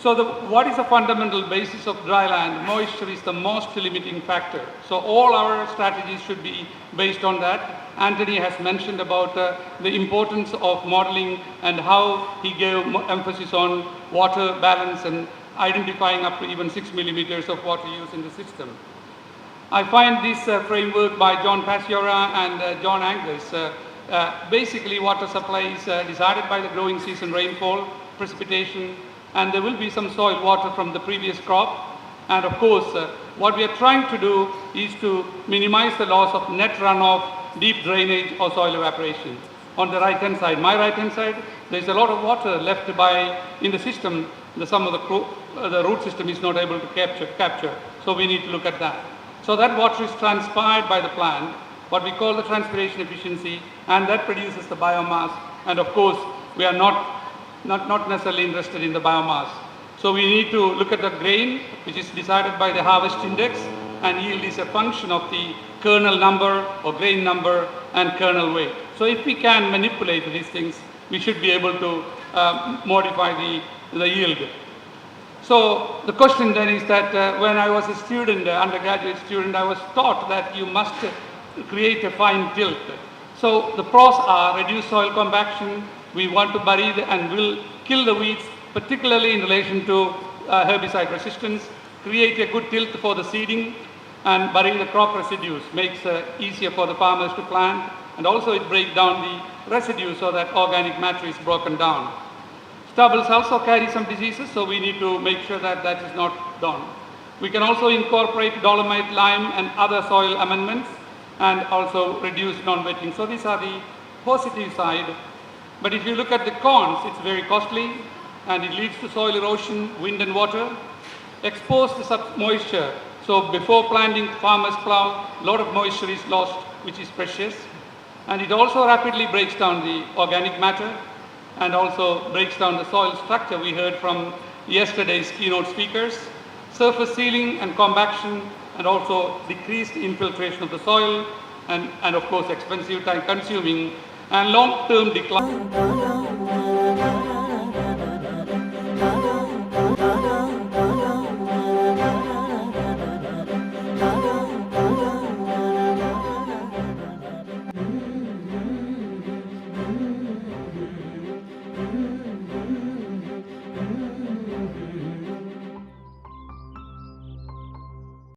So what is the fundamental basis of dry land? Moisture is the most limiting factor. So all our strategies should be based on that. Anthony has mentioned about the importance of modeling and how he gave emphasis on water balance and identifying up to even 6 millimeters of water use in the system. I find this framework by John Pasiora and John Angus, basically water supply is decided by the growing season rainfall, precipitation, and there will be some soil water from the previous crop. And of course, what we are trying to do is to minimize the loss of net runoff, deep drainage or soil evaporation. On the right hand side, my right hand side, there is a lot of water left in the system. Some of the root system is not able to capture. So we need to look at that. So that water is transpired by the plant, what we call the transpiration efficiency, and that produces the biomass. And of course, we are not necessarily interested in the biomass. So we need to look at the grain, which is decided by the harvest index, and yield is a function of the kernel number or grain number and kernel weight. So if we can manipulate these things, we should be able to modify the yield. So the question then is that when I was a student, undergraduate student, I was taught that you must create a fine tilt. So the pros are reduce soil compaction. We want to bury and will kill the weeds, particularly in relation to herbicide resistance, create a good tilt for the seeding, and bury the crop residues makes easier for the farmers to plant, and also it breaks down the residues so that organic matter is broken down. Stubbles also carry some diseases, so we need to make sure that that is not done. We can also incorporate dolomite, lime, and other soil amendments, and also reduce non-wetting. So these are the positive side. But if you look at the cons, it's very costly, and it leads to soil erosion, wind and water. Expose the moisture. So before planting, farmers plow, a lot of moisture is lost, which is precious. And it also rapidly breaks down the organic matter and also breaks down the soil structure. We heard from yesterday's keynote speakers. Surface sealing and compaction, and also decreased infiltration of the soil, and of course expensive, time consuming, and long-term decline.